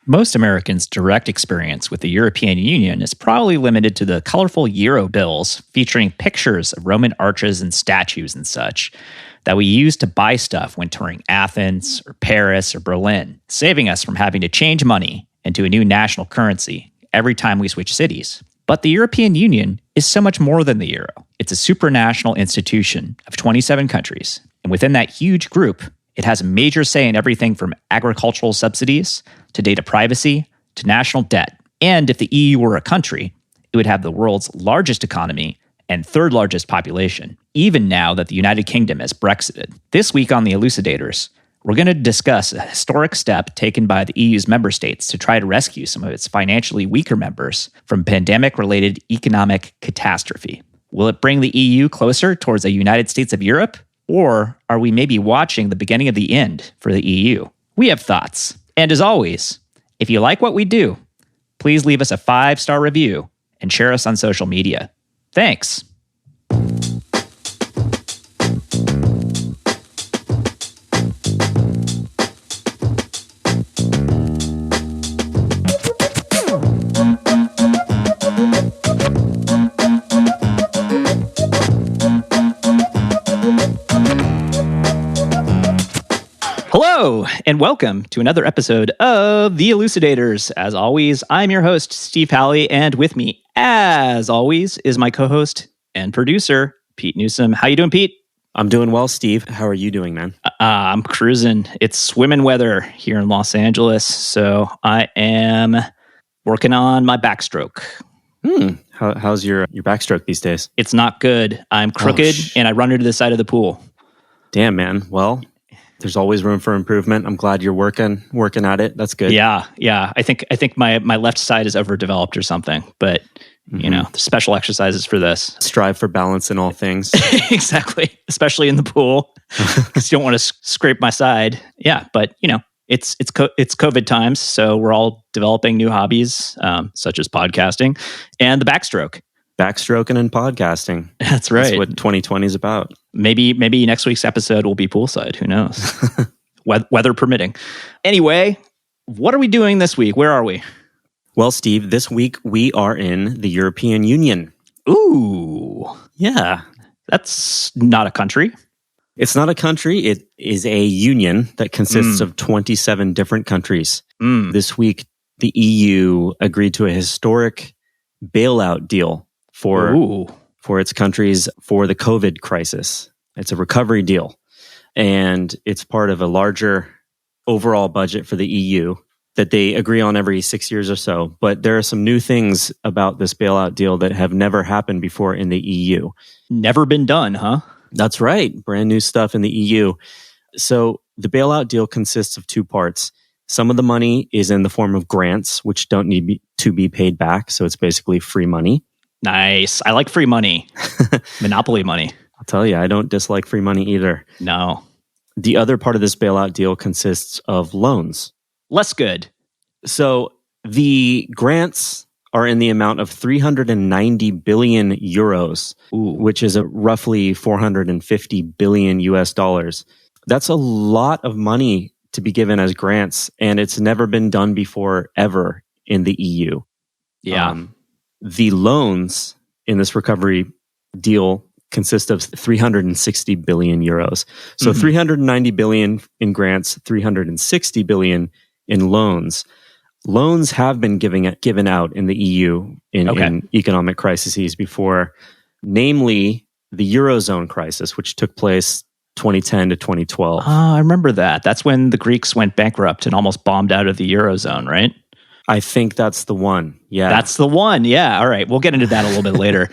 Most Americans' direct experience with the European Union is probably limited to the colorful euro bills featuring pictures of Roman arches and statues and such that we use to buy stuff when touring Athens or Paris or Berlin, saving us from having to change money into a new national currency every time we switch cities. But the European Union is so much more than the euro. It's a supranational institution of 27 countries, and within that huge group, it has a major say in everything from agricultural subsidies to data privacy to national debt. And if the EU were a country, it would have the world's largest economy and third largest population, even now that the United Kingdom has brexited. This week on the Elucidators, we're going to discuss a historic step taken by the EU's member states to try to rescue some of its financially weaker members from pandemic-related economic catastrophe. Will it bring the EU closer towards a United States of Europe? Or are we maybe watching the beginning of the end for the EU? We have thoughts. And as always, if you like what we do, please leave us a 5-star review and share us on social media. Thanks. Hello, and welcome to another episode of The Elucidators. As always, I'm your host, Steve Halley, and with me, as always, is my co-host and producer, Pete Newsom. How you doing, Pete? I'm doing well, Steve. How are you doing, man? I'm cruising. It's swimming weather here in Los Angeles, so I am working on my backstroke. How's your backstroke these days? It's not good. I'm crooked, and I run into the side of the pool. Damn, man. Well, there's always room for improvement. I'm glad you're working at it. That's good. Yeah. I think my left side is overdeveloped or something, but you know, there's special exercises for this. Strive for balance in all things. Exactly, especially in the pool, because you don't want to scrape my side. Yeah, but you know, it's COVID times, so we're all developing new hobbies, such as podcasting and the backstroke. Backstroking and podcasting. That's right. That's what 2020 is about. Maybe next week's episode will be poolside. Who knows? Weather permitting. Anyway, what are we doing this week? Where are we? Well, Steve, this week we are in the European Union. Ooh. Yeah. That's not a country. It's not a country. It is a union that consists of 27 different countries. This week, the EU agreed to a historic bailout deal for its countries for the COVID crisis. It's a recovery deal, and it's part of a larger overall budget for the EU that they agree on every 6 years or so. But there are some new things about this bailout deal that have never happened before in the EU. Never been done, huh? That's right. Brand new stuff in the EU. So the bailout deal consists of two parts. Some of the money is in the form of grants, which don't need to be paid back. So it's basically free money. Nice. I like free money. Monopoly money. I'll tell you, I don't dislike free money either. No. The other part of this bailout deal consists of loans. Less good. So the grants are in the amount of 390 billion euros, which is roughly 450 billion US dollars. That's a lot of money to be given as grants, and it's never been done before ever in the EU. Yeah. The loans in this recovery deal consist of 360 billion euros. So 390 billion in grants, 360 billion in loans. Loans have been given out in the EU in economic crises before, namely the Eurozone crisis, which took place 2010 to 2012. I remember that. That's when the Greeks went bankrupt and almost bombed out of the Eurozone, right? I think that's the one. Yeah. That's the one. Yeah. All right. We'll get into that a little bit later.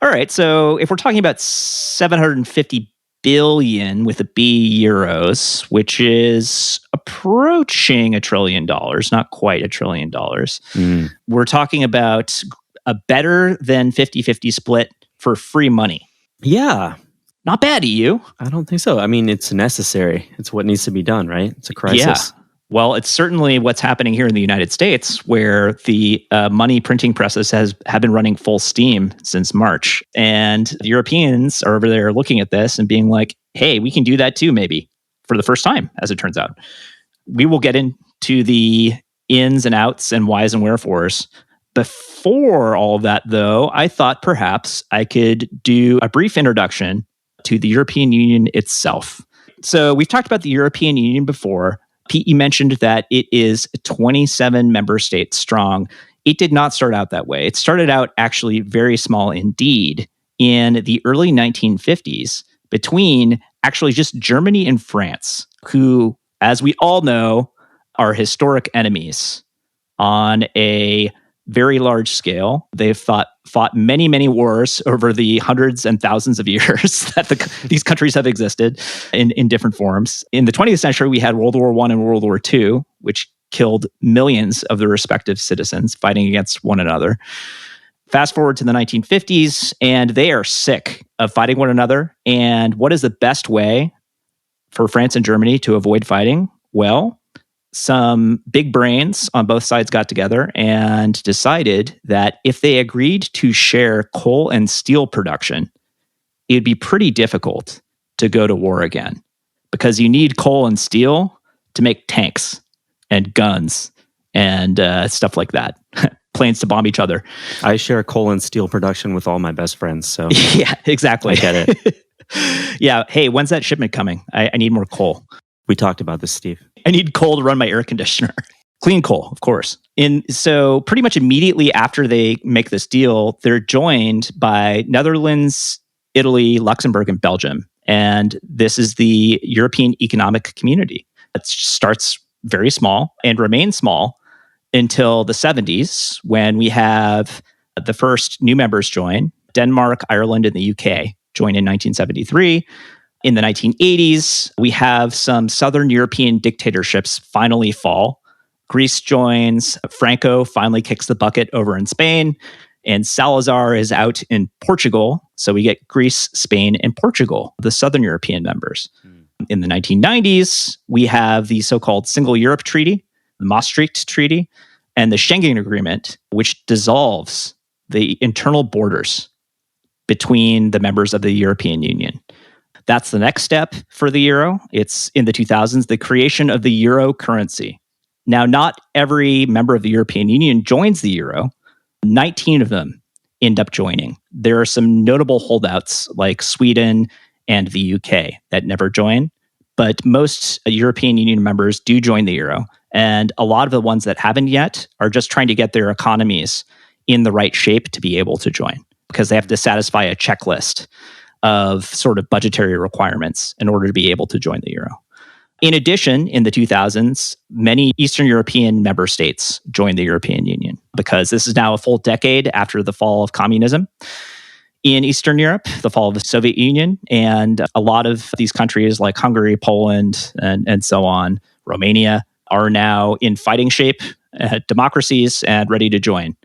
All right. So if we're talking about 750 billion with a B euros, which is approaching $1 trillion, not quite $1 trillion, we're talking about a better than 50-50 split for free money. Yeah. Not bad, EU. I don't think so. I mean, it's necessary. It's what needs to be done, right? It's a crisis. Yeah. Well, it's certainly what's happening here in the United States, where the money printing presses have been running full steam since March. And the Europeans are over there looking at this and being like, hey, we can do that too, maybe, for the first time, as it turns out. We will get into the ins and outs and whys and wherefores. Before all of that, though, I thought perhaps I could do a brief introduction to the European Union itself. So we've talked about the European Union before. Pete, you mentioned that it is 27 member states strong. It did not start out that way. It started out actually very small indeed in the early 1950s between actually just Germany and France, who, as we all know, are historic enemies on a very large scale. They've fought many, many wars over the hundreds and thousands of years that these countries have existed in different forms. In the 20th century, we had World War I and World War II, which killed millions of their respective citizens fighting against one another. Fast forward to the 1950s, and they are sick of fighting one another. And what is the best way for France and Germany to avoid fighting? Well, some big brains on both sides got together and decided that if they agreed to share coal and steel production, it'd be pretty difficult to go to war again because you need coal and steel to make tanks and guns and stuff like that. Planes to bomb each other. I share coal and steel production with all my best friends. So yeah, exactly. I get it. Yeah. Hey, when's that shipment coming? I need more coal. We talked about this, Steve. I need coal to run my air conditioner. Clean coal, of course. So pretty much immediately after they make this deal, they're joined by Netherlands, Italy, Luxembourg, and Belgium. And this is the European Economic Community. It starts very small and remains small until the 70s when we have the first new members join. Denmark, Ireland, and the UK join in 1973. In the 1980s, we have some Southern European dictatorships finally fall. Greece joins, Franco finally kicks the bucket over in Spain, and Salazar is out in Portugal. So we get Greece, Spain, and Portugal, the Southern European members. In the 1990s, we have the so-called Single Europe Treaty, the Maastricht Treaty, and the Schengen Agreement, which dissolves the internal borders between the members of the European Union. That's the next step for the euro. It's in the 2000s, the creation of the euro currency. Now, not every member of the European Union joins the euro. 19 of them end up joining. There are some notable holdouts like Sweden and the UK that never join, but most European Union members do join the euro. And a lot of the ones that haven't yet are just trying to get their economies in the right shape to be able to join because they have to satisfy a checklist of sort of budgetary requirements in order to be able to join the euro. In addition, in the 2000s, many Eastern European member states joined the European Union because this is now a full decade after the fall of communism in Eastern Europe, the fall of the Soviet Union, and a lot of these countries like Hungary, Poland, and so on, Romania, are now in fighting shape, democracies, and ready to join.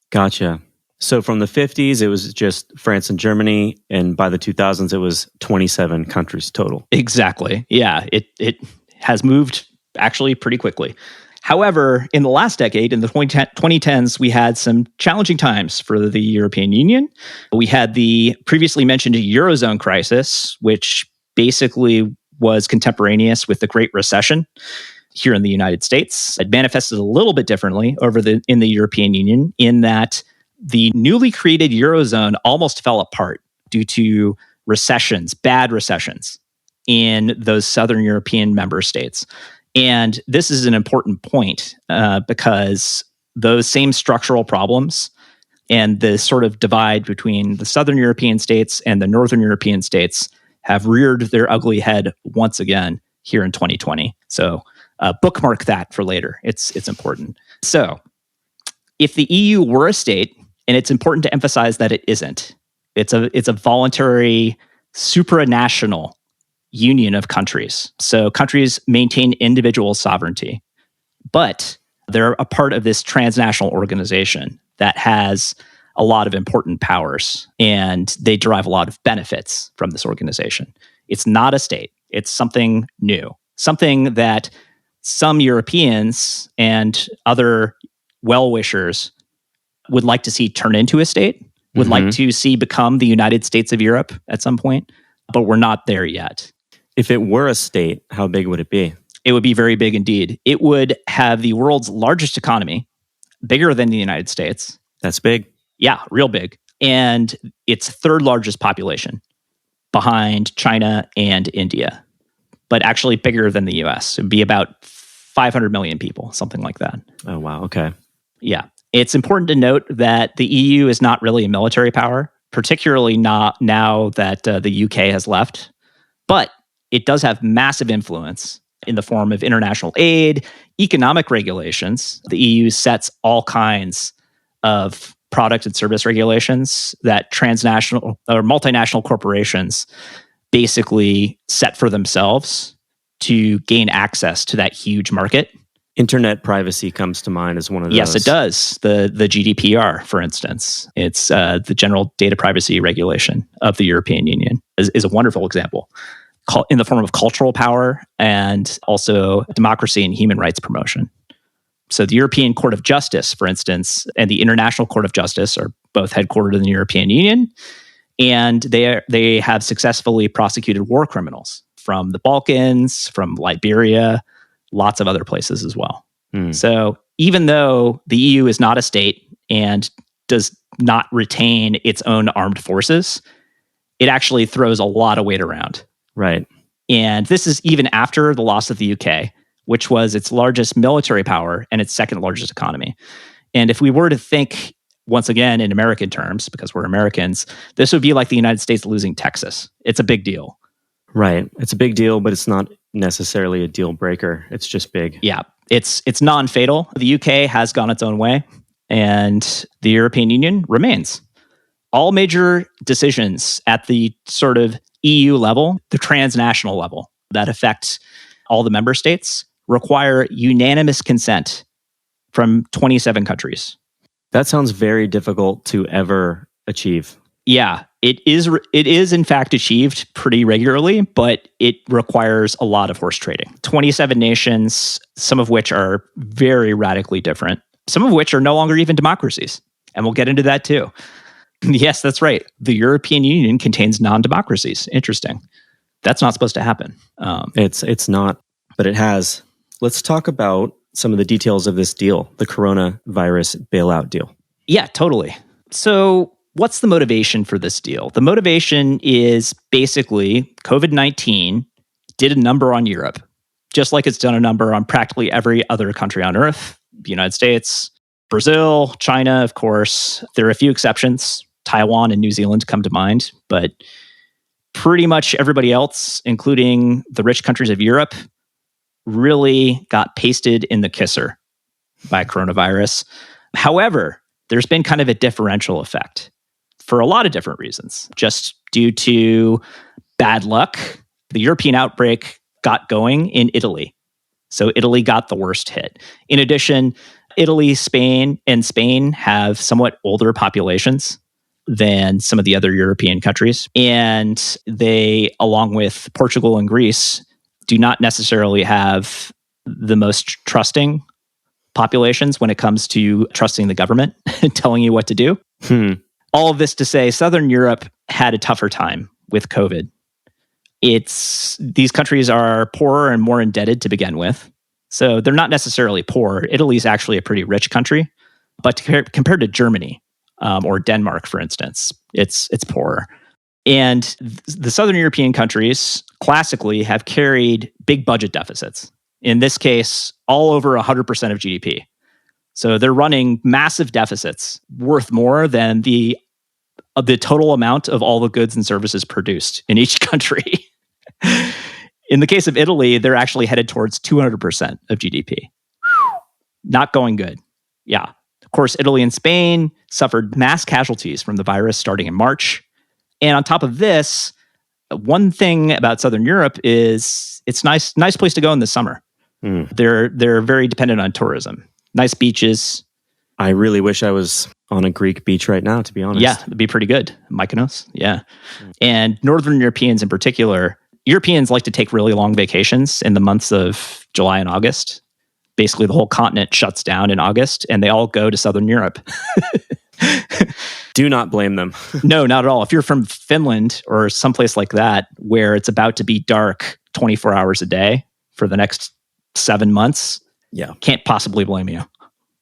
Gotcha. So from the 50s, it was just France and Germany, and by the 2000s, it was 27 countries total. Exactly. Yeah, it has moved actually pretty quickly. However, in the last decade, in the 2010s, we had some challenging times for the European Union. We had the previously mentioned Eurozone crisis, which basically was contemporaneous with the Great Recession here in the United States. It manifested a little bit differently in the European Union in that the newly created Eurozone almost fell apart due to recessions, bad recessions in those Southern European member states. And this is an important point because those same structural problems and the sort of divide between the Southern European states and the Northern European states have reared their ugly head once again here in 2020. So bookmark that for later. It's important. So if the EU were a state, and it's important to emphasize that it isn't. It's a voluntary supranational union of countries. So countries maintain individual sovereignty, but they're a part of this transnational organization that has a lot of important powers, and they derive a lot of benefits from this organization. It's not a state. It's something new, something that some Europeans and other well-wishers would like to see turn into a state, would like to see become the United States of Europe at some point, but we're not there yet. If it were a state, how big would it be? It would be very big indeed. It would have the world's largest economy, bigger than the United States. That's big. Yeah, real big. And its third largest population behind China and India, but actually bigger than the US. It would be about 500 million people, something like that. Oh, wow. Okay. Yeah. It's important to note that the EU is not really a military power, particularly not now that the UK has left. But it does have massive influence in the form of international aid, economic regulations. The EU sets all kinds of product and service regulations that transnational or multinational corporations basically set for themselves to gain access to that huge market. Internet privacy comes to mind as one of those. Yes, it does. The GDPR, for instance. It's the General Data Privacy Regulation of the European Union is a wonderful example in the form of cultural power and also democracy and human rights promotion. So the European Court of Justice, for instance, and the International Court of Justice are both headquartered in the European Union, and they have successfully prosecuted war criminals from the Balkans, from Liberia, lots of other places as well. So even though the EU is not a state and does not retain its own armed forces, it actually throws a lot of weight around. Right. And this is even after the loss of the UK, which was its largest military power and its second largest economy. And if we were to think, once again, in American terms, because we're Americans, this would be like the United States losing Texas. It's a big deal. Right. It's a big deal, but it's not necessarily a deal breaker. It's just big. Yeah. It's non-fatal. The UK has gone its own way, and the European Union remains. All major decisions at the sort of EU level, the transnational level that affect all the member states, require unanimous consent from 27 countries. That sounds very difficult to ever achieve. Yeah, it is in fact achieved pretty regularly, but it requires a lot of horse trading. 27 nations, some of which are very radically different, some of which are no longer even democracies. And we'll get into that too. Yes, that's right. The European Union contains non-democracies. Interesting. That's not supposed to happen. It's not, but it has. Let's talk about some of the details of this deal, the coronavirus bailout deal. Yeah, totally. So what's the motivation for this deal? The motivation is basically COVID-19 did a number on Europe, just like it's done a number on practically every other country on Earth, the United States, Brazil, China, of course. There are a few exceptions. Taiwan and New Zealand come to mind, but pretty much everybody else, including the rich countries of Europe, really got pasted in the kisser by coronavirus. However, there's been kind of a differential effect for a lot of different reasons. Just due to bad luck, the European outbreak got going in Italy. So Italy got the worst hit. In addition, Italy, Spain have somewhat older populations than some of the other European countries. And they, along with Portugal and Greece, do not necessarily have the most trusting populations when it comes to trusting the government and telling you what to do. All of this to say, Southern Europe had a tougher time with COVID. These countries are poorer and more indebted to begin with. So they're not necessarily poor. Italy's actually a pretty rich country, but compared to Germany or Denmark, for instance, it's poorer. And the Southern European countries classically have carried big budget deficits. In this case, all over 100% of GDP. So they're running massive deficits worth more than the total amount of all the goods and services produced in each country. In the case of Italy, they're actually headed towards 200% of GDP. Not going good. Yeah. Of course, Italy and Spain suffered mass casualties from the virus starting in March. And on top of this, one thing about Southern Europe is it's nice place to go in the summer. They're very dependent on tourism. Nice beaches. I really wish I was on a Greek beach right now, to be honest. Yeah, it'd be pretty good. Mykonos, yeah. And Northern Europeans in particular, Europeans like to take really long vacations in the months of July and August. Basically, the whole continent shuts down in August, and they all go to Southern Europe. Do not blame them. No, not at all. If you're from Finland or someplace like that, where it's about to be dark 24 hours a day for the next 7 months. Yeah. Can't possibly blame you.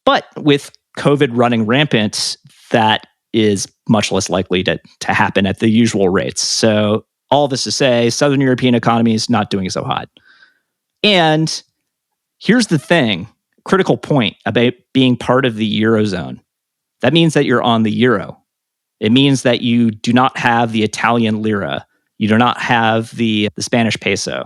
But with COVID running rampant, that is much less likely to happen at the usual rates. So all this to say, Southern European economies not doing so hot. And here's the thing, critical point about being part of the Eurozone. That means that you're on the euro. It means that you do not have the Italian lira. You do not have the Spanish peso.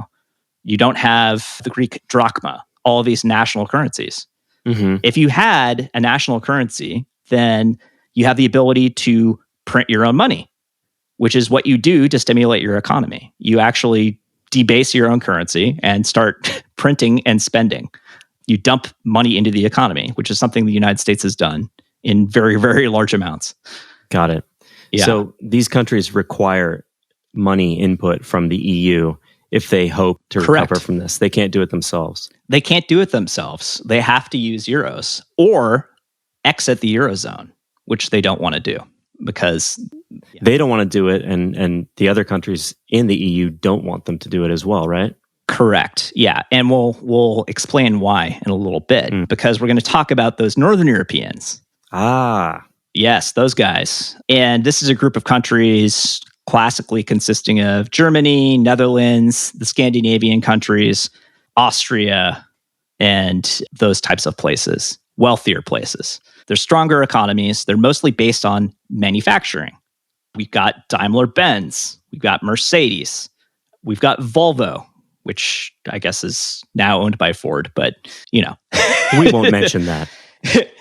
You don't have the Greek drachma, all of these national currencies. Mm-hmm. If you had a national currency, then you have the ability to print your own money, which is what you do to stimulate your economy. You actually debase your own currency and start printing and spending. You dump money into the economy, which is something the United States has done in very, very large amounts. Got it. Yeah. So these countries require money input from the EU if they hope to Correct. recover from this. They can't do it themselves. They can't do it themselves. They have to use euros or exit the Eurozone, which they don't want to do because they don't want to do it, and the other countries in the EU don't want them to do it as well, right? Correct. Yeah. And we'll explain why in a little bit because we're going to talk about those Northern Europeans. Ah. Yes, those guys. And this is a group of countries classically consisting of Germany, Netherlands, the Scandinavian countries, Austria, and those types of places, wealthier places. They're stronger economies. They're mostly based on manufacturing. We've got Daimler-Benz. We've got Mercedes. We've got Volvo, which I guess is now owned by Ford, but you know. We won't mention that.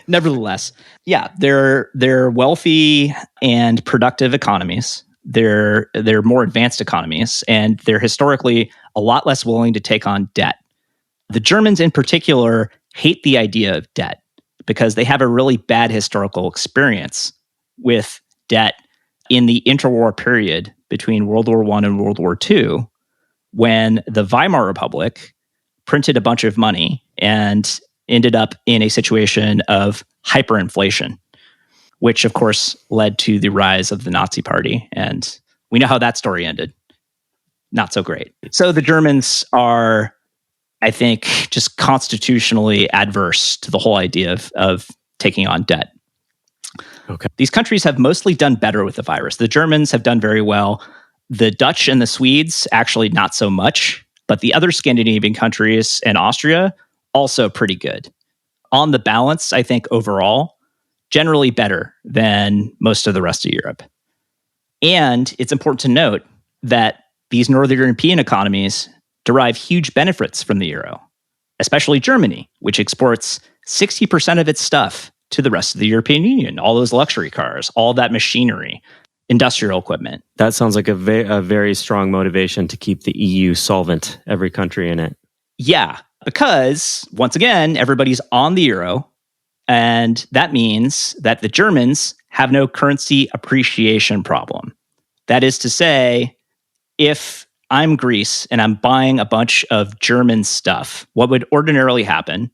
Nevertheless, yeah, they're wealthy and productive economies. They're more advanced economies, and they're historically a lot less willing to take on debt. The Germans in particular hate the idea of debt because they have a really bad historical experience with debt in the interwar period between World War I and World War II, when the Weimar Republic printed a bunch of money and ended up in a situation of hyperinflation, which of course led to the rise of the Nazi Party. And we know how that story ended. Not so great. So the Germans are, I think, just constitutionally adverse to the whole idea of taking on debt. Okay. These countries have mostly done better with the virus. The Germans have done very well. The Dutch and the Swedes, actually not so much. But the other Scandinavian countries and Austria, also pretty good. On the balance, I think overall, generally better than most of the rest of Europe. And it's important to note that these Northern European economies derive huge benefits from the euro, especially Germany, which exports 60% of its stuff to the rest of the European Union, all those luxury cars, all that machinery, industrial equipment. That sounds like a very strong motivation to keep the EU solvent, every country in it. Yeah, because once again, everybody's on the euro, and that means that the Germans have no currency appreciation problem. That is to say, if I'm Greece and I'm buying a bunch of German stuff, what would ordinarily happen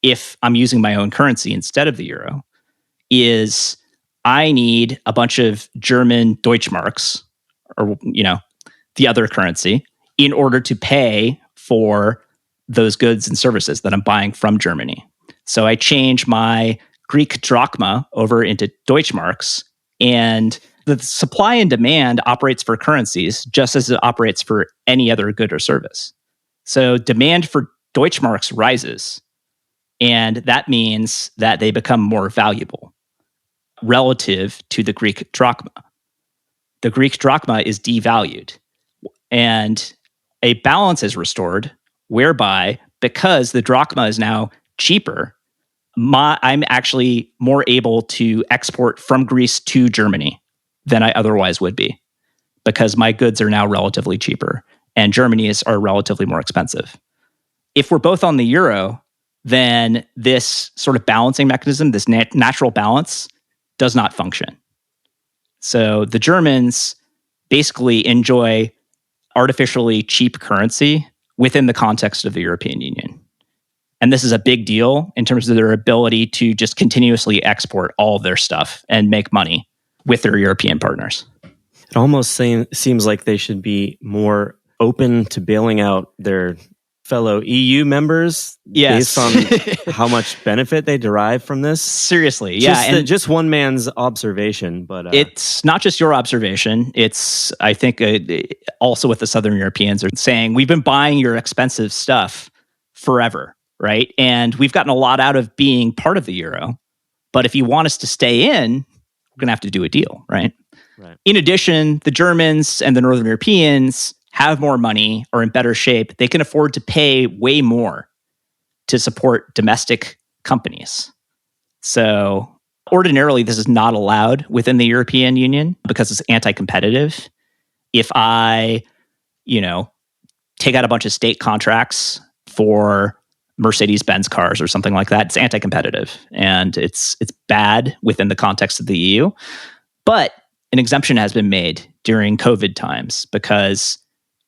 if I'm using my own currency instead of the euro is I need a bunch of German Deutschmarks, or, the other currency, in order to pay for those goods and services that I'm buying from Germany. So I change my Greek drachma over into Deutschmarks, and the supply and demand operates for currencies just as it operates for any other good or service. So demand for Deutschmarks rises, and that means that they become more valuable relative to the Greek drachma. The Greek drachma is devalued, and a balance is restored whereby, because the drachma is now cheaper, I'm actually more able to export from Greece to Germany than I otherwise would be, because my goods are now relatively cheaper and Germany's are relatively more expensive. If we're both on the euro, then this sort of balancing mechanism, this natural balance, does not function. So the Germans basically enjoy artificially cheap currency within the context of the European Union. And this is a big deal in terms of their ability to just continuously export all of their stuff and make money with their European partners. It almost seems like they should be more open to bailing out their fellow EU members Yes. based on how much benefit they derive from this? Seriously, yeah. Just one man's observation, but it's not just your observation. It's, I think, also what the Southern Europeans are saying. We've been buying your expensive stuff forever, right? And we've gotten a lot out of being part of the euro. But if you want us to stay in, we're going to have to do a deal, right? Right. In addition, the Germans and the Northern Europeans have more money, are in better shape. They can afford to pay way more to support domestic companies. So ordinarily, this is not allowed within the European Union because it's anti-competitive. If I, take out a bunch of state contracts for Mercedes-Benz cars or something like that, it's anti-competitive. And it's bad within the context of the EU. But an exemption has been made during COVID times because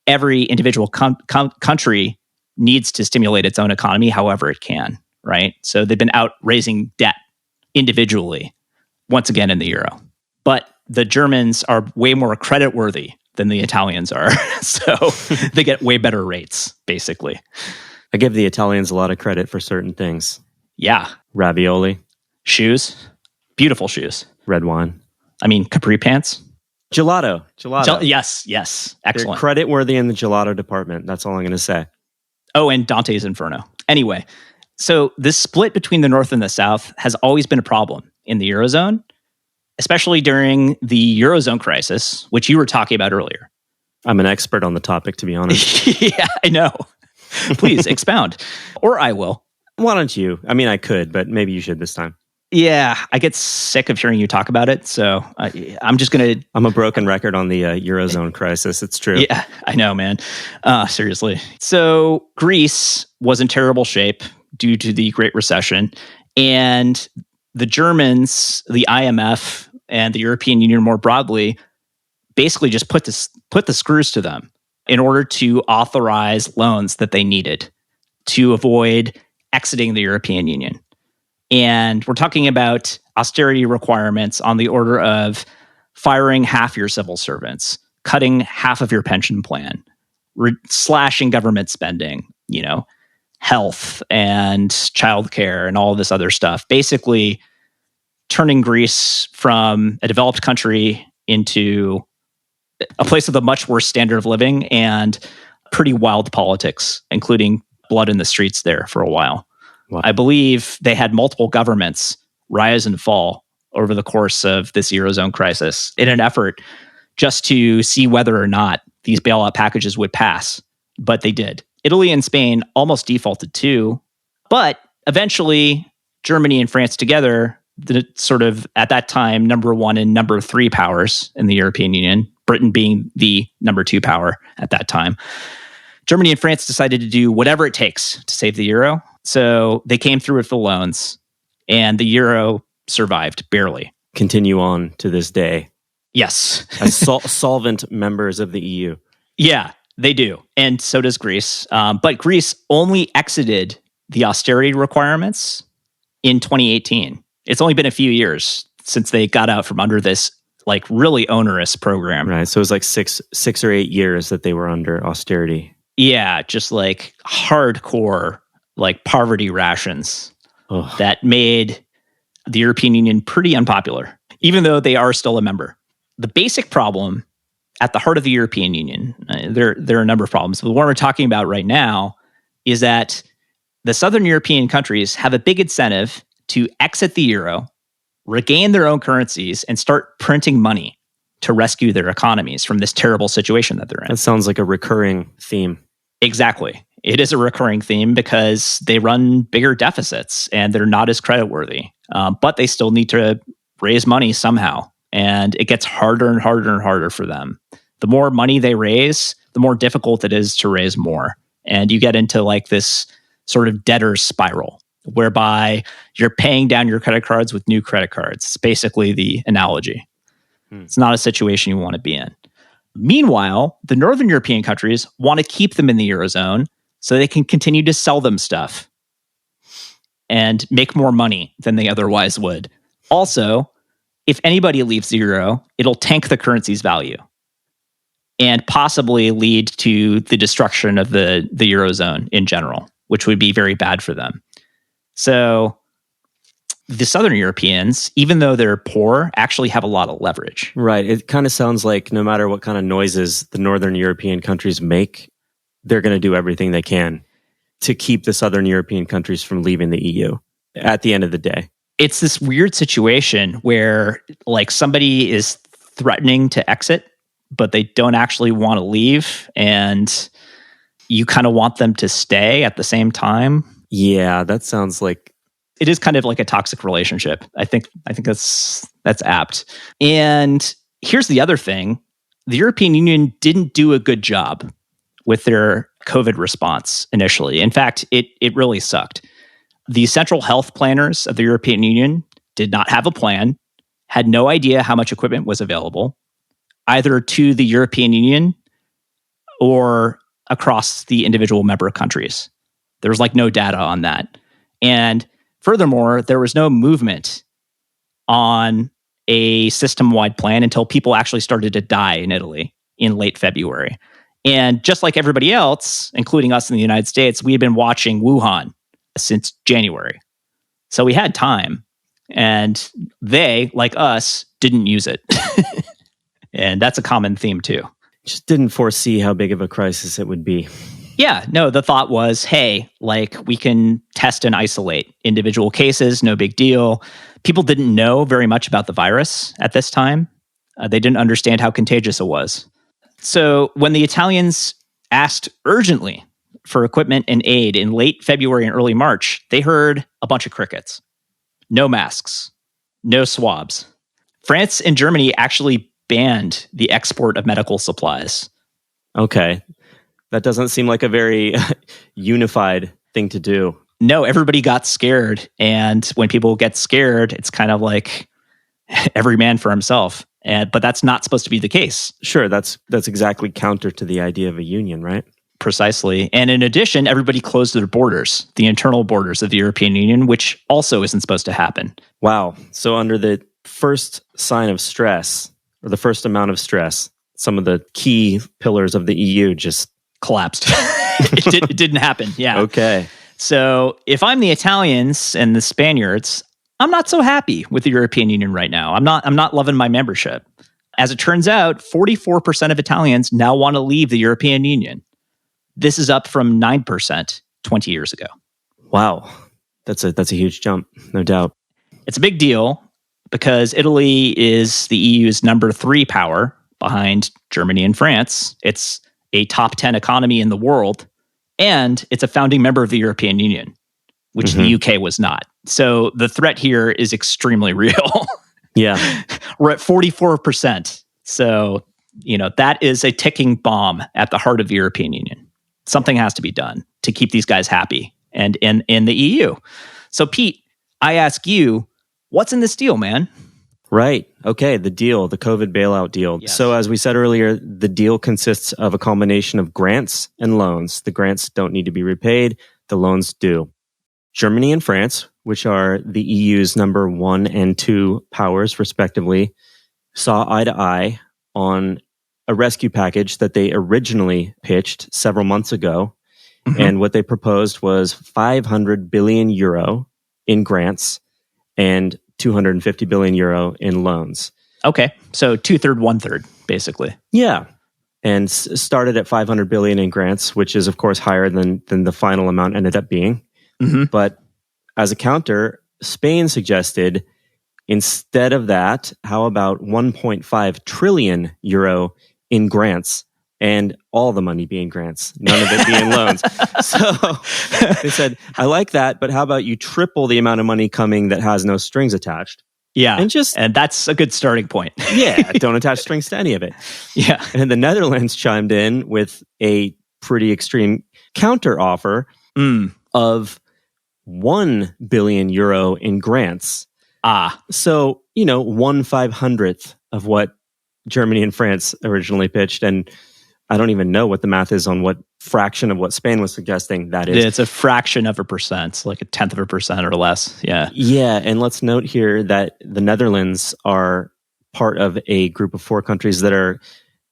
every individual country needs to stimulate its own economy however it can, right? So they've been out raising debt individually, once again in the euro. But the Germans are way more creditworthy than the Italians are. So they get way better rates, basically. I give the Italians a lot of credit for certain things. Yeah. Ravioli. Shoes. Beautiful shoes. Red wine. I mean, capri pants. Gelato. Yes. Excellent. They're creditworthy in the gelato department. That's all I'm going to say. Oh, and Dante's Inferno. Anyway, so this split between the North and the South has always been a problem in the Eurozone, especially during the Eurozone crisis, which you were talking about earlier. I'm an expert on the topic, to be honest. Yeah, I know. Please expound. Or I will. Why don't you? I mean, I could, but maybe you should this time. Yeah, I get sick of hearing you talk about it, so I'm just going to... I'm a broken record on the Eurozone crisis. It's true. Yeah, I know, man. Seriously. So Greece was in terrible shape due to the Great Recession, and the Germans, the IMF, and the European Union more broadly basically just put the screws to them in order to authorize loans that they needed to avoid exiting the European Union. And we're talking about austerity requirements on the order of firing half your civil servants, cutting half of your pension plan, slashing government spending, health and childcare and all this other stuff. Basically, turning Greece from a developed country into a place with a much worse standard of living and pretty wild politics, including blood in the streets there for a while. Wow. I believe they had multiple governments rise and fall over the course of this Eurozone crisis in an effort just to see whether or not these bailout packages would pass. But they did. Italy and Spain almost defaulted too. But eventually, Germany and France together, the sort of, at that time, number 1 and number 3 powers in the European Union, Britain being the number 2 power at that time, Germany and France decided to do whatever it takes to save the euro. So they came through with the loans, and the euro survived, barely. Continue on to this day. Yes. As solvent members of the EU. Yeah, they do. And so does Greece. But Greece only exited the austerity requirements in 2018. It's only been a few years since they got out from under this really onerous program. Right. So it was like six or 8 years that they were under austerity. Yeah, just hardcore poverty rations that made the European Union pretty unpopular, even though they are still a member. The basic problem at the heart of the European Union, there are a number of problems, but the one we're talking about right now is that the Southern European countries have a big incentive to exit the euro, regain their own currencies, and start printing money to rescue their economies from this terrible situation that they're in. That sounds like a recurring theme. Exactly. It is a recurring theme because they run bigger deficits and they're not as creditworthy, but they still need to raise money somehow. And it gets harder and harder and harder for them. The more money they raise, the more difficult it is to raise more. And you get into this sort of debtor spiral whereby you're paying down your credit cards with new credit cards. It's basically the analogy. It's not a situation you want to be in. Meanwhile, the Northern European countries want to keep them in the Eurozone so they can continue to sell them stuff and make more money than they otherwise would. Also, if anybody leaves the euro, it'll tank the currency's value. and possibly lead to the destruction of the Eurozone in general, which would be very bad for them. So the Southern Europeans, even though they're poor, actually have a lot of leverage. Right. It kind of sounds like no matter what kind of noises the Northern European countries make, they're going to do everything they can to keep the Southern European countries from leaving the EU at the end of the day. It's this weird situation where like somebody is threatening to exit, but they don't actually want to leave, and you kind of want them to stay at the same time. Yeah, that sounds like it is kind of like a toxic relationship. I think that's apt. And here's the other thing. The European Union didn't do a good job with their COVID response initially. In fact, it really sucked. The central health planners of the European Union did not have a plan, had no idea how much equipment was available, either to the European Union or across the individual member countries. There was like no data on that. And furthermore, there was no movement on a system-wide plan until people actually started to die in Italy in late February. And just like everybody else, including us in the United States, we had been watching Wuhan since January. So we had time. And they, like us, didn't use it. And that's a common theme too. Just didn't foresee how big of a crisis it would be. Yeah, no, the thought was, hey, like we can test and isolate individual cases, no big deal. People didn't know very much about the virus at this time. They didn't understand how contagious it was. So when the Italians asked urgently for equipment and aid in late February and early March, they heard a bunch of crickets. No masks, no swabs. France and Germany actually banned the export of medical supplies. Okay. That doesn't seem like a very unified thing to do. No, everybody got scared. And when people get scared, it's kind of like every man for himself. But that's not supposed to be the case. Sure, that's exactly counter to the idea of a union, right? Precisely. And in addition, everybody closed their borders, the internal borders of the European Union, which also isn't supposed to happen. Wow. So under the first sign of stress, or the first amount of stress, some of the key pillars of the EU just collapsed. It didn't happen. Yeah. Okay. So if I'm the Italians and the Spaniards, I'm not so happy with the European Union right now. I'm not loving my membership. As it turns out, 44% of Italians now want to leave the European Union. This is up from 9% 20 years ago. Wow. That's a huge jump, no doubt. It's a big deal because Italy is the EU's number 3 power behind Germany and France. It's a top 10 economy in the world, and it's a founding member of the European Union, which the UK was not. So the threat here is extremely real. Yeah. We're at 44%. So, that is a ticking bomb at the heart of the European Union. Something has to be done to keep these guys happy and in the EU. So, Pete, I ask you, what's in this deal, man? Right. Okay. The deal, the COVID bailout deal. Yes. So as we said earlier, the deal consists of a combination of grants and loans. The grants don't need to be repaid. The loans do. Germany and France, which are the EU's number 1 and 2 powers, respectively, saw eye to eye on a rescue package that they originally pitched several months ago. Mm-hmm. And what they proposed was 500 billion euro in grants and 250 billion euro in loans. Okay. So 2/3, 1/3, basically. Yeah. And started at 500 billion in grants, which is, of course, higher than the final amount ended up being. Mm-hmm. But as a counter, Spain suggested, instead of that, how about 1.5 trillion euro in grants, and all the money being grants, none of it being loans. So they said, I like that, but how about you triple the amount of money coming that has no strings attached? Yeah. And that's a good starting point. Yeah. Don't attach strings to any of it. Yeah. And the Netherlands chimed in with a pretty extreme counter offer of 1 billion euro in grants. So, 1/500th of what Germany and France originally pitched. And I don't even know what the math is on what fraction of what Spain was suggesting that is. It's a fraction of a percent, like 0.1% or less. Yeah. Yeah. And let's note here that the Netherlands are part of a group of 4 countries that are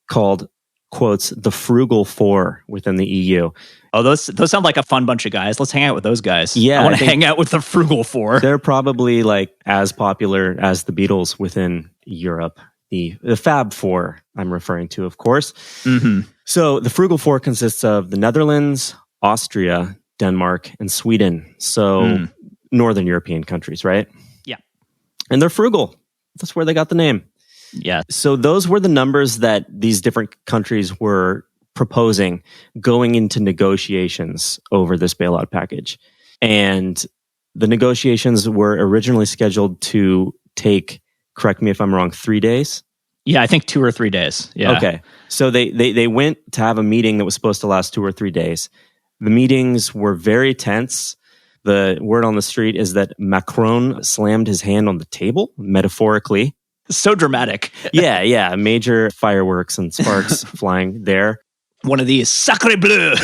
called quotes the frugal four within the EU. Oh, those sound like a fun bunch of guys. Let's hang out with those guys. Yeah, I want to hang out with the frugal four. They're probably like as popular as the Beatles within Europe. The Fab Four I'm referring to, of course. Mm-hmm. So the frugal four consists of the Netherlands, Austria, Denmark, and Sweden. So Northern European countries, right? Yeah. And they're frugal. That's where they got the name. Yeah. So those were the numbers that these different countries were proposing going into negotiations over this bailout package. And the negotiations were originally scheduled to take, correct me if I'm wrong, 3 days? Yeah, I think 2 or 3 days. Yeah. Okay. So they went to have a meeting that was supposed to last 2 or 3 days. The meetings were very tense. The word on the street is that Macron slammed his hand on the table, metaphorically. So dramatic. Yeah. Major fireworks and sparks flying there. One of these sacre bleu.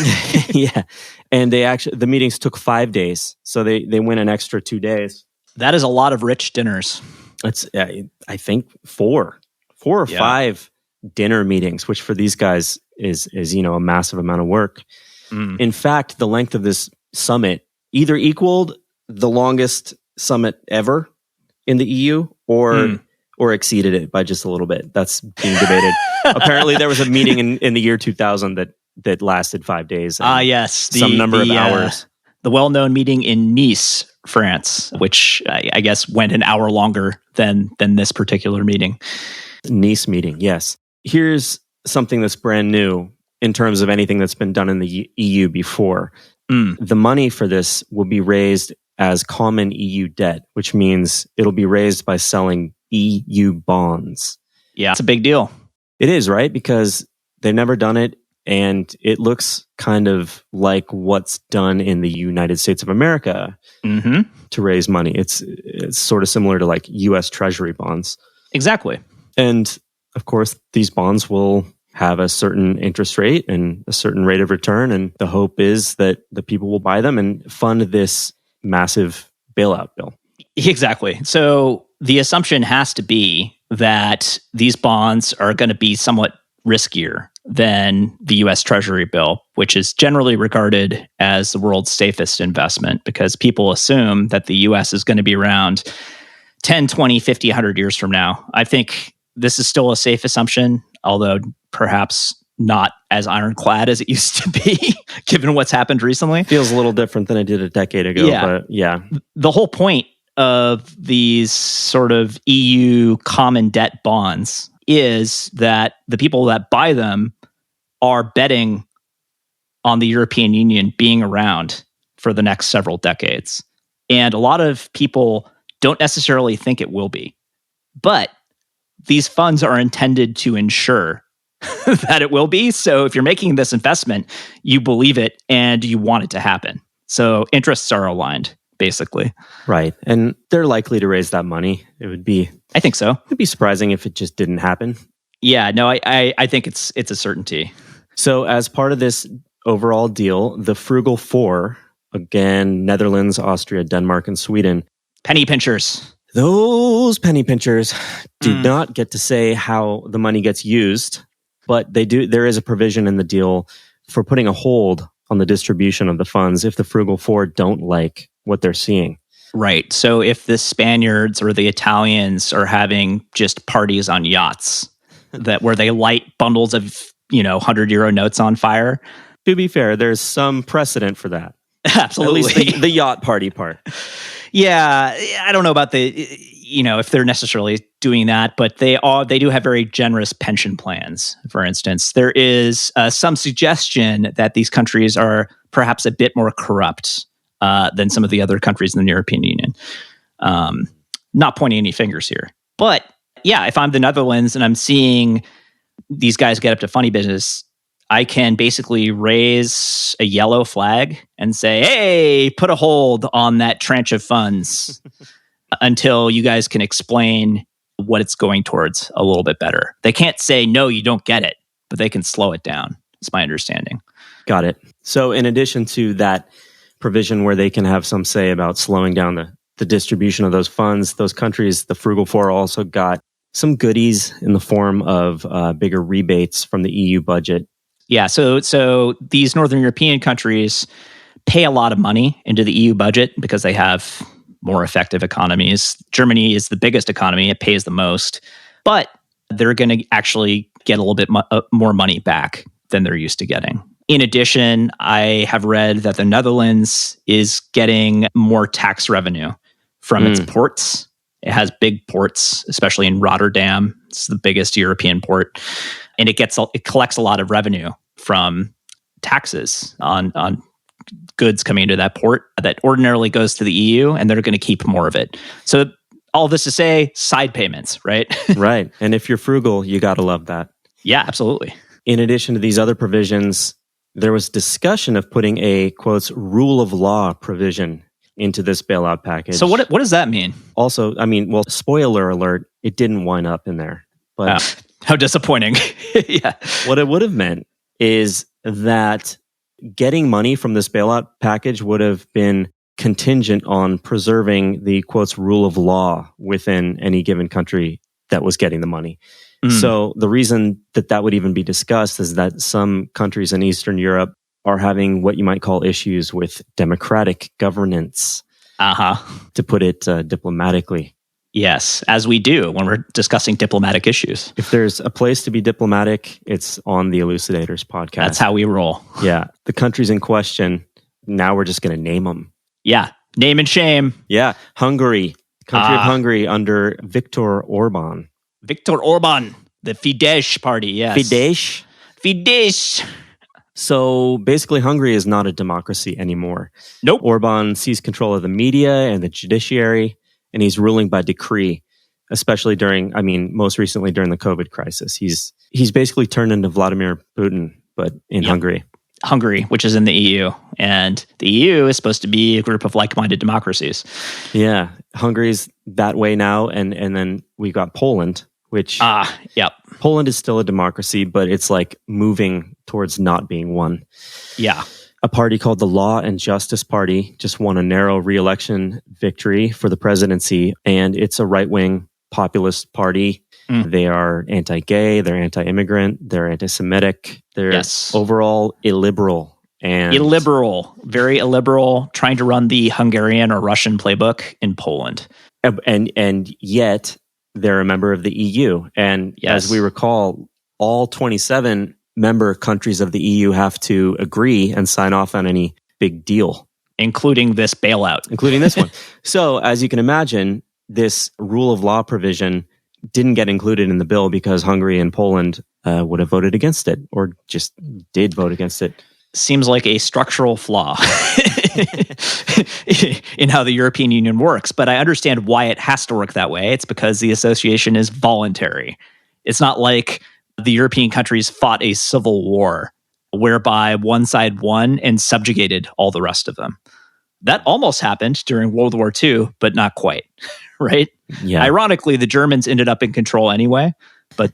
Yeah. And the meetings took 5 days. So they went an extra 2 days. That is a lot of rich dinners. That's, I think, four or five dinner meetings, which for these guys is a massive amount of work. In fact, the length of this summit either equaled the longest summit ever in the EU or exceeded it by just a little bit. That's being debated. Apparently, there was a meeting in the year 2000 that lasted 5 days. Yes. Some number of hours. The well-known meeting in Nice, France, which I guess went an hour longer than this particular meeting. Nice meeting, yes. Here's something that's brand new in terms of anything that's been done in the EU before. The money for this will be raised as common EU debt, which means it'll be raised by selling EU bonds. Yeah, it's a big deal. It is, right? Because they've never done it, and it looks kind of like what's done in the United States of America to raise money. It's sort of similar to like U.S. Treasury bonds. Exactly. And of course, these bonds will have a certain interest rate and a certain rate of return. And the hope is that the people will buy them and fund this massive bailout bill. Exactly. So the assumption has to be that these bonds are going to be somewhat riskier than the US Treasury bill, which is generally regarded as the world's safest investment because people assume that the US is going to be around 10, 20, 50, 100 years from now. I think this is still a safe assumption, although perhaps not as ironclad as it used to be, given what's happened recently. Feels a little different than it did a decade ago, but yeah. The whole point of these sort of EU common debt bonds is that the people that buy them are betting on the European Union being around for the next several decades. And a lot of people don't necessarily think it will be. But these funds are intended to ensure that it will be. So if you're making this investment, you believe it and you want it to happen. So interests are aligned, basically. Right. And they're likely to raise that money. I think so. It'd be surprising if it just didn't happen. Yeah, no, I think it's a certainty. So as part of this overall deal, the Frugal Four, again, Netherlands, Austria, Denmark, and Sweden. Penny pinchers. Those penny pinchers do not get to say how the money gets used, but they do. There is a provision in the deal for putting a hold on the distribution of the funds if the Frugal Four don't like what they're seeing. Right. So if the Spaniards or the Italians are having just parties on yachts where they light bundles of, €100 notes on fire. To be fair, there's some precedent for that. Absolutely. At least the yacht party part. Yeah, I don't know about if they're necessarily doing that, but they do have very generous pension plans. For instance, there is some suggestion that these countries are perhaps a bit more corrupt than some of the other countries in the European Union. Not pointing any fingers here, but yeah, if I'm the Netherlands and I'm seeing these guys get up to funny business, I can basically raise a yellow flag and say, hey, put a hold on that tranche of funds until you guys can explain what it's going towards a little bit better. They can't say, no, you don't get it, but they can slow it down. It's my understanding. Got it. So in addition to that provision where they can have some say about slowing down the distribution of those funds, those countries, the Frugal Four also got some goodies in the form of bigger rebates from the EU budget. Yeah, so these Northern European countries pay a lot of money into the EU budget because they have more effective economies. Germany is the biggest economy. It pays the most. But they're going to actually get a little bit more money back than they're used to getting. In addition, I have read that the Netherlands is getting more tax revenue from its ports. It has big ports, especially in Rotterdam. It's the biggest European port. And it collects a lot of revenue from taxes on goods coming into that port that ordinarily goes to the EU, and they're going to keep more of it. So all this to say, side payments, right? Right. And if you're frugal, you got to love that. Yeah, absolutely. In addition to these other provisions, there was discussion of putting a, quotes, rule of law provision into this bailout package. So what does that mean? Also, I mean, well, spoiler alert, it didn't wind up in there. But how disappointing. Yeah. What it would have meant is that getting money from this bailout package would have been contingent on preserving the, quotes, rule of law within any given country that was getting the money. So the reason that would even be discussed is that some countries in Eastern Europe are having what you might call issues with democratic governance, to put it diplomatically. Yes, as we do when we're discussing diplomatic issues. If there's a place to be diplomatic, it's on the Elucidators podcast. That's how we roll. Yeah. The countries in question, now we're just going to name them. Yeah. Name and shame. Yeah. Hungary. Country of Hungary under Viktor Orban. Viktor Orban, the Fidesz party, yes. Fidesz. So basically, Hungary is not a democracy anymore. Nope. Orban seized control of the media and the judiciary, and he's ruling by decree, especially most recently during the COVID crisis. He's basically turned into Vladimir Putin, but in Hungary. Hungary, which is in the EU. And the EU is supposed to be a group of like-minded democracies. Yeah. Hungary's that way now. And then we got Poland, which Poland is still a democracy, but it's like moving towards not being one. Yeah. A party called the Law and Justice Party just won a narrow re-election victory for the presidency, and it's a right-wing populist party. They are anti-gay, they're anti-immigrant, they're anti-Semitic, they're overall illiberal. Very illiberal, trying to run the Hungarian or Russian playbook in Poland. And yet, they're a member of the EU. And as we recall, all 27 member countries of the EU have to agree and sign off on any big deal. Including this bailout. Including this one. So, as you can imagine, this rule of law provision didn't get included in the bill because Hungary and Poland would have voted against it, or just did vote against it. Seems like a structural flaw in how the European Union works. But I understand why it has to work that way. It's because the association is voluntary. It's not like the European countries fought a civil war whereby one side won and subjugated all the rest of them. That almost happened during World War II, but not quite, right? Yeah. Ironically, the Germans ended up in control anyway, but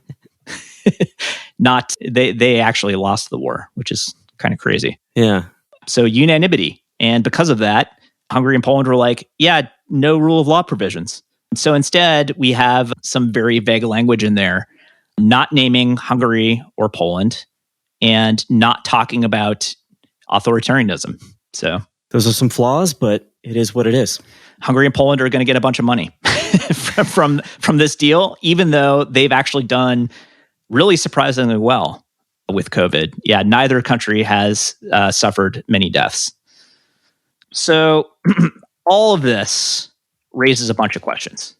they actually lost the war, which is kind of crazy. Yeah. So unanimity. And because of that, Hungary and Poland were like, yeah, no rule of law provisions. So instead, we have some very vague language in there, not naming Hungary or Poland and not talking about authoritarianism. So those are some flaws, but it is what it is. Hungary and Poland are going to get a bunch of money from this deal, even though they've actually done really surprisingly well with COVID. Yeah, neither country has suffered many deaths. So all of this raises a bunch of questions.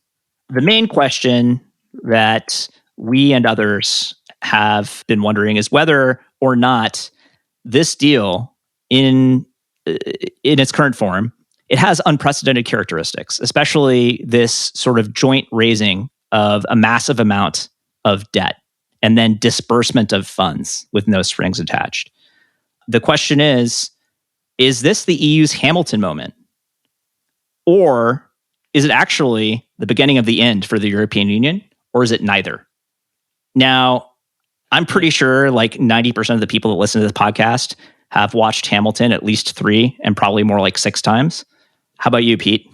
The main question that we and others have been wondering is whether or not this deal in its current form, it has unprecedented characteristics, especially this sort of joint raising of a massive amount of debt and then disbursement of funds with no strings attached. The question is this the EU's Hamilton moment? Or is it actually the beginning of the end for the European Union? Or is it neither? Now, I'm pretty sure like 90% of the people that listen to this podcast have watched Hamilton at least 3 and probably more like 6 times. How about you, Pete?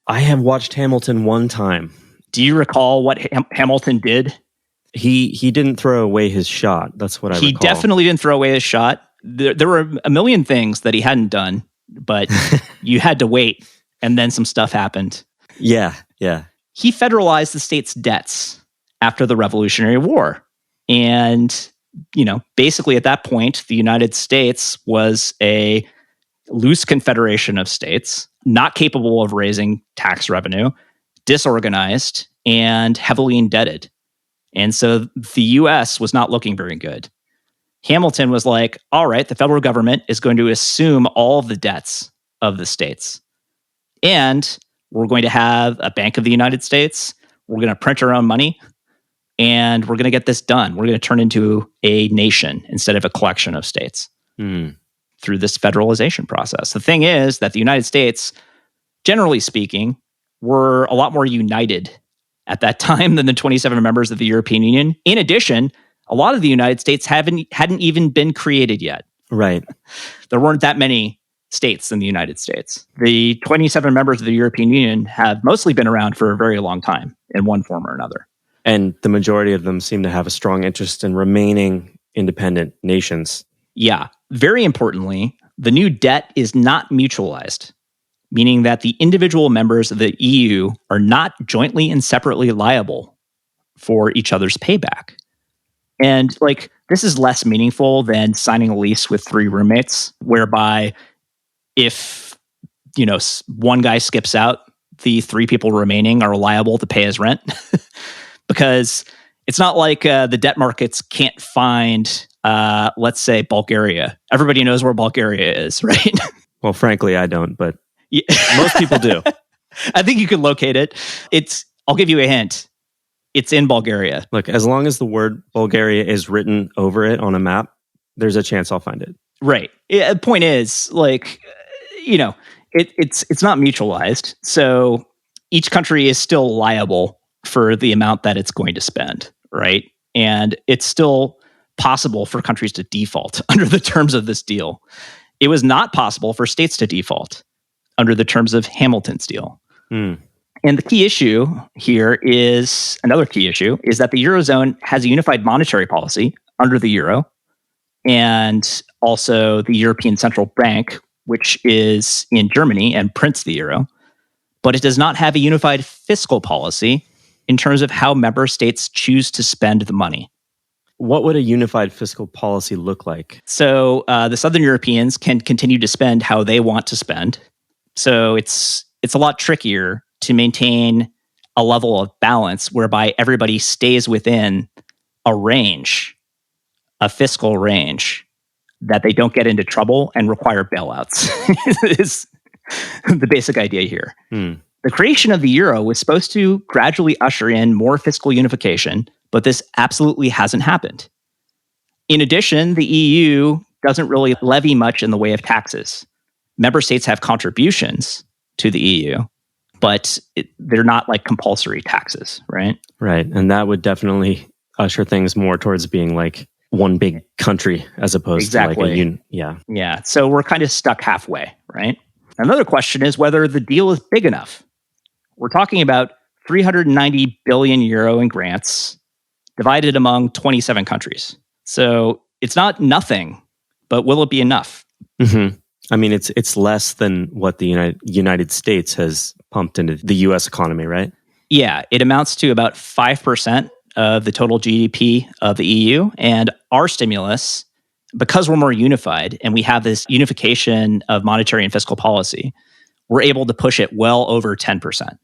I have watched Hamilton one time. Do you recall what Hamilton did? He didn't throw away his shot. That's what I recall. He definitely didn't throw away his shot. There were a million things that he hadn't done, but you had to wait, and then some stuff happened. Yeah. He federalized the state's debts after the Revolutionary War. And, basically at that point, the United States was a loose confederation of states, not capable of raising tax revenue, disorganized, and heavily indebted. And so the US was not looking very good. Hamilton was like, all right, the federal government is going to assume all of the debts of the states. And we're going to have a Bank of the United States. We're going to print our own money. And we're going to get this done. We're going to turn into a nation instead of a collection of states through this federalization process. The thing is that the United States, generally speaking, were a lot more united at that time than the 27 members of the European Union. In addition, a lot of the United States hadn't even been created yet. Right. There weren't that many states in the United States. The 27 members of the European Union have mostly been around for a very long time in one form or another. And the majority of them seem to have a strong interest in remaining independent nations. Yeah. Very importantly, the new debt is not mutualized, meaning that the individual members of the EU are not jointly and separately liable for each other's payback. And this is less meaningful than signing a lease with 3 roommates, whereby if, one guy skips out, the 3 people remaining are liable to pay his rent. Because it's not like the debt markets can't find, let's say, Bulgaria. Everybody knows where Bulgaria is, right? Well, frankly, I don't, but most people do. I think you can locate it. I'll give you a hint. It's in Bulgaria. Look, as long as the word Bulgaria is written over it on a map, there's a chance I'll find it. Right. The point is, it's not mutualized. So each country is still liable for the amount that it's going to spend, right? And it's still possible for countries to default under the terms of this deal. It was not possible for states to default under the terms of Hamilton's deal. And the key issue here is, another key issue, is that the Eurozone has a unified monetary policy under the euro, and also the European Central Bank, which is in Germany and prints the euro, but it does not have a unified fiscal policy in terms of how member states choose to spend the money. What would a unified fiscal policy look like? So the Southern Europeans can continue to spend how they want to spend. So it's a lot trickier to maintain a level of balance whereby everybody stays within a range, a fiscal range, that they don't get into trouble and require bailouts. Is the basic idea here. The creation of the euro was supposed to gradually usher in more fiscal unification, but this absolutely hasn't happened. In addition, the EU doesn't really levy much in the way of taxes. Member states have contributions to the EU, but they're not like compulsory taxes, right? Right. And that would definitely usher things more towards being like one big country as opposed to like a Yeah. So we're kind of stuck halfway, right? Another question is whether the deal is big enough. We're talking about 390 billion euro in grants divided among 27 countries. So it's not nothing, but will it be enough? Mm-hmm. I mean, it's less than what the United States has pumped into the U.S. economy, right? Yeah, it amounts to about 5% of the total GDP of the EU. And our stimulus, because we're more unified and we have this unification of monetary and fiscal policy, we're able to push it well over 10%.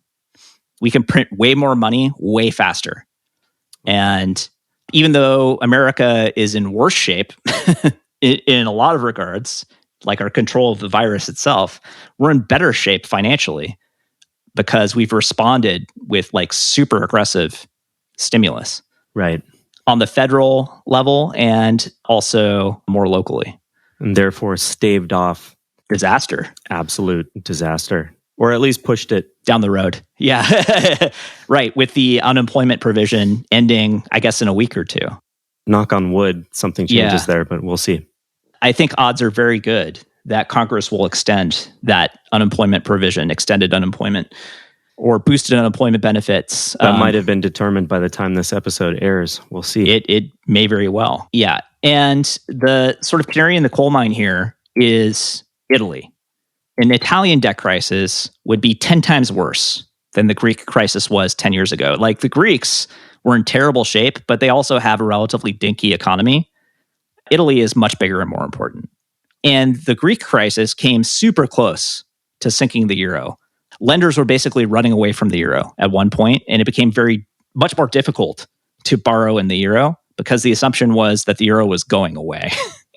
We can print way more money way faster. And even though America is in worse shape in a lot of regards, like our control of the virus itself, we're in better shape financially because we've responded with like super aggressive stimulus. Right. On the federal level and also more locally. And therefore staved off disaster. Absolute disaster. Or at least pushed it down the road. Yeah. Right. With the unemployment provision ending, I guess, in a week or two. Knock on wood, something changes there, but we'll see. I think odds are very good that Congress will extend that unemployment provision, extended unemployment. or boosted unemployment benefits. That might have been determined by the time this episode airs. We'll see. It may very well. Yeah. And the sort of canary in the coal mine here is Italy. An Italian debt crisis would be 10 times worse than the Greek crisis was 10 years ago. Like, the Greeks were in terrible shape, but they also have a relatively dinky economy. Italy is much bigger and more important. And the Greek crisis came super close to sinking the euro. Lenders were basically running away from the euro at one point, and it became much more difficult to borrow in the euro because the assumption was that the euro was going away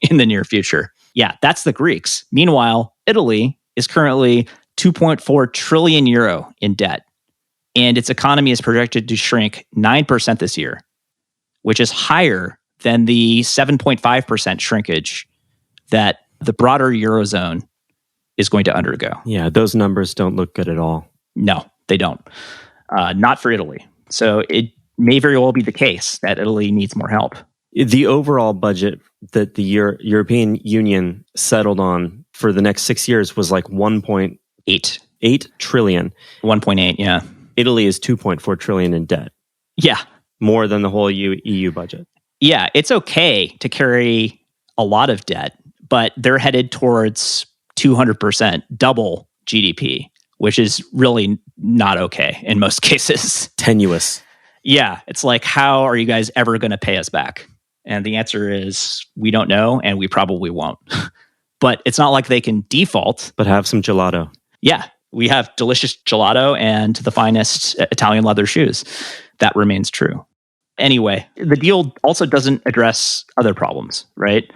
in the near future. Yeah, that's the Greeks. Meanwhile, Italy is currently 2.4 trillion euro in debt, and its economy is projected to shrink 9% this year, which is higher than the 7.5% shrinkage that the broader Eurozone is going to undergo. Yeah, those numbers don't look good at all. No, they don't. Not for Italy. So it may very well be the case that Italy needs more help. The overall budget that the European Union settled on for the next 6 years was like 1.8 trillion. 1.8, yeah. Italy is 2.4 trillion in debt. Yeah. More than the whole EU budget. Yeah, it's okay to carry a lot of debt, but they're headed towards 200%, double GDP, which is really not okay in most cases. Tenuous. Yeah, it's like, how are you guys ever going to pay us back? And the answer is, we don't know, and we probably won't. But it's not like they can default. But have some gelato. Yeah, we have delicious gelato and the finest Italian leather shoes. That remains true. Anyway, the deal also doesn't address other problems, right?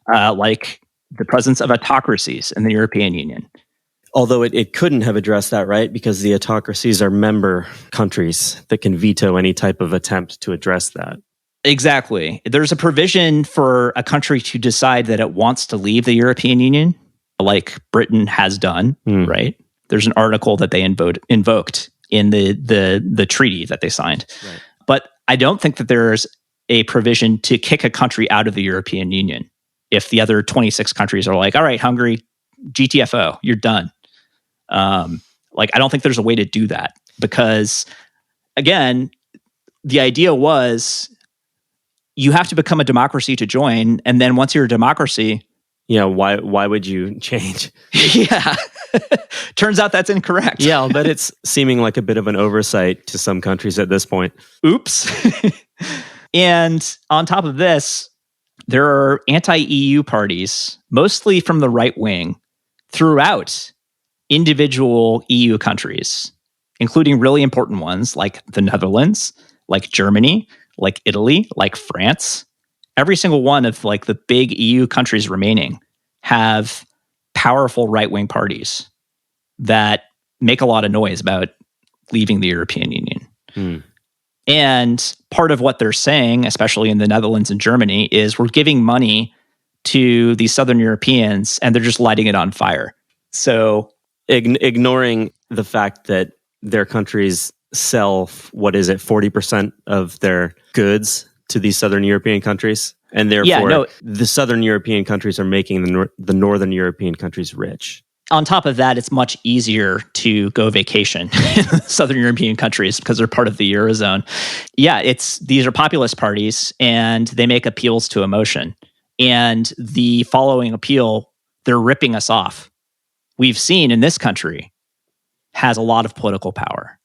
Like the presence of autocracies in the European Union. Although it couldn't have addressed that, right? Because the autocracies are member countries that can veto any type of attempt to address that. Exactly. There's a provision for a country to decide that it wants to leave the European Union, like Britain has done, right? There's an article that they invoked in the treaty that they signed. Right. But I don't think that there's a provision to kick a country out of the European Union if the other 26 countries are like, all right, Hungary, GTFO, you're done. I don't think there's a way to do that because, again, the idea was you have to become a democracy to join, and then once you're a democracy, yeah, why would you change? Yeah, turns out that's incorrect. Yeah, I'll bet it's seeming like a bit of an oversight to some countries at this point. Oops. And on top of this, there are anti-EU parties, mostly from the right wing, throughout individual EU countries, including really important ones like the Netherlands, like Germany, like Italy, like France. Every single one of like the big EU countries remaining have powerful right-wing parties that make a lot of noise about leaving the European Union. And part of what they're saying, especially in the Netherlands and Germany, is we're giving money to these Southern Europeans and they're just lighting it on fire. So ignoring the fact that their countries sell, 40% of their goods to these Southern European countries? And therefore, the Southern European countries are making the Northern European countries rich. On top of that, it's much easier to go vacation in Southern European countries because they're part of the Eurozone. Yeah, these are populist parties and they make appeals to emotion. And the following appeal, they're ripping us off. We've seen in this country has a lot of political power.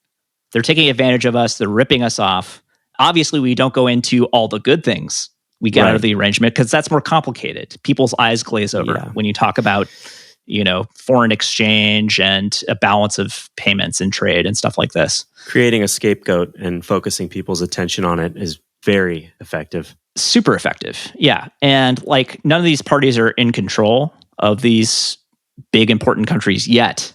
They're taking advantage of us. They're ripping us off. Obviously, we don't go into all the good things we get out of the arrangement because that's more complicated. People's eyes glaze over when you talk about, foreign exchange and a balance of payments and trade and stuff like this. Creating a scapegoat and focusing people's attention on it is very effective. Super effective. Yeah. And none of these parties are in control of these big important countries yet,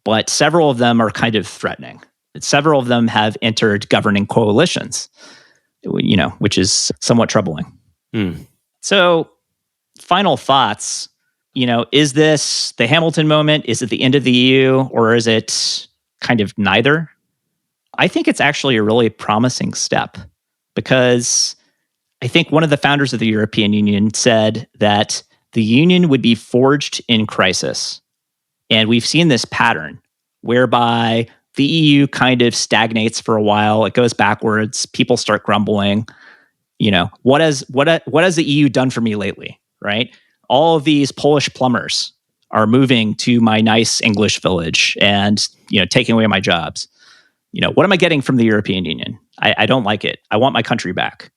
but several of them are kind of threatening. Several of them have entered governing coalitions, which is somewhat troubling. So, final thoughts. Is this the Hamilton moment? Is it the end of the EU? Or is it kind of neither? I think it's actually a really promising step because I think one of the founders of the European Union said that the union would be forged in crisis. And we've seen this pattern whereby The EU kind of stagnates for a while. It goes backwards. People start grumbling. What has the EU done for me lately, right? All of these Polish plumbers are moving to my nice English village and, taking away my jobs. What am I getting from the European Union? I don't like it. I want my country back.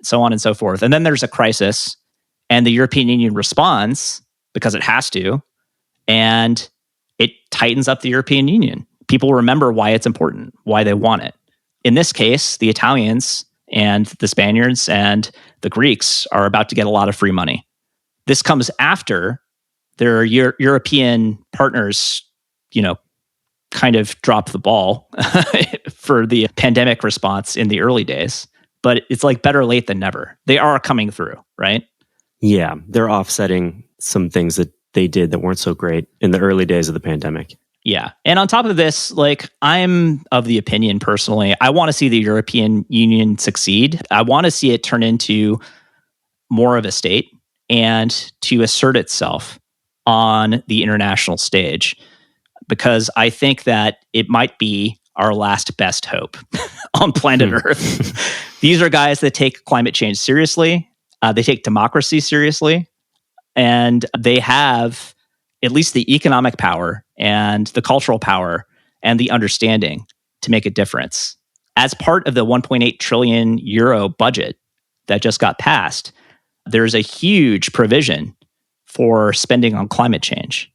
So on and so forth. And then there's a crisis, and the European Union responds because it has to, and it tightens up the European Union. People remember why it's important, why they want it. In this case, the Italians and the Spaniards and the Greeks are about to get a lot of free money. This comes after their European partners, kind of dropped the ball for the pandemic response in the early days. But it's like better late than never. They are coming through, right? Yeah, they're offsetting some things that they did that weren't so great in the early days of the pandemic. Yeah. And on top of this, I'm of the opinion personally, I want to see the European Union succeed. I want to see it turn into more of a state and to assert itself on the international stage, because I think that it might be our last best hope on planet Earth. These are guys that take climate change seriously. They take democracy seriously. And they have at least the economic power and the cultural power and the understanding to make a difference. As part of the 1.8 trillion euro budget that just got passed, there's a huge provision for spending on climate change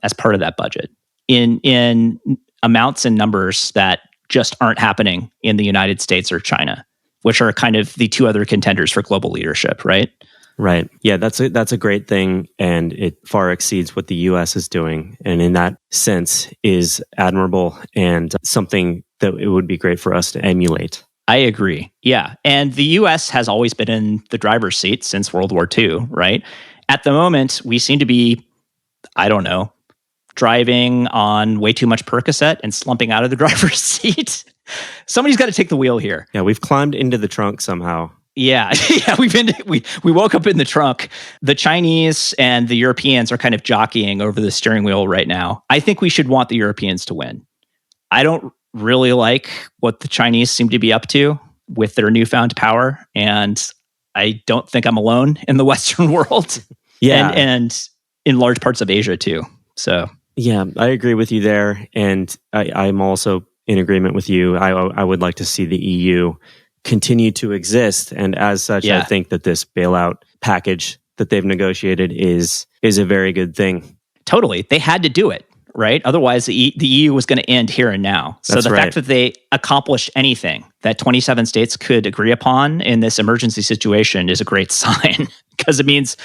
as part of that budget in amounts and numbers that just aren't happening in the United States or China, which are kind of the two other contenders for global leadership, right? Right. Yeah, that's a great thing, and it far exceeds what the US is doing, and in that sense is admirable and something that it would be great for us to emulate. I agree. Yeah. And the US has always been in the driver's seat since World War II, right? At the moment, we seem to be, driving on way too much Percocet and slumping out of the driver's seat. Somebody's got to take the wheel here. Yeah, we've climbed into the trunk somehow. Yeah, we woke up in the trunk. The Chinese and the Europeans are kind of jockeying over the steering wheel right now. I think we should want the Europeans to win. I don't really like what the Chinese seem to be up to with their newfound power, and I don't think I'm alone in the Western world. Yeah, and in large parts of Asia too. So yeah, I agree with you there, and I'm also in agreement with you. I would like to see the EU continue to exist, and as such, I think that this bailout package that they've negotiated is a very good thing. Totally, they had to do it, right? Otherwise, the EU was going to end here and now. So That's the right. fact that they accomplished anything that 27 states could agree upon in this emergency situation is a great sign, because it means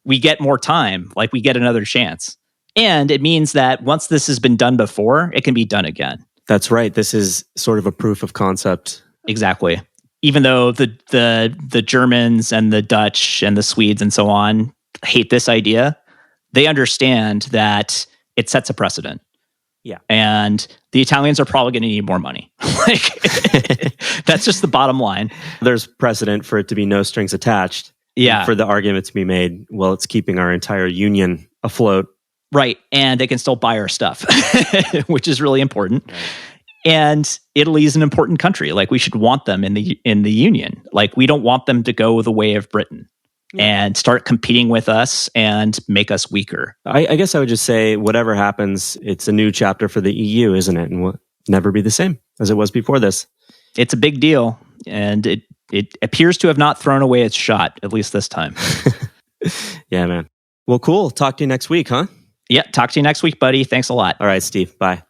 we get more time, like we get another chance. And it means that once this has been done before, it can be done again. That's right. This is sort of a proof of concept. Exactly. Even though the Germans and the Dutch and the Swedes and so on hate this idea, they understand that it sets a precedent. Yeah. And the Italians are probably going to need more money. That's just the bottom line. There's precedent for it to be no strings attached. Yeah. For the argument to be made, well, it's keeping our entire union afloat. Right. And they can still buy our stuff, which is really important. Right. And Italy is an important country. We should want them in the union. We don't want them to go the way of Britain and start competing with us and make us weaker. I guess I would just say, whatever happens, it's a new chapter for the EU, isn't it? And will never be the same as it was before this. It's a big deal, and it appears to have not thrown away its shot, at least this time. Yeah, man. Well, cool. Talk to you next week, huh? Yeah, talk to you next week, buddy. Thanks a lot. All right, Steve. Bye.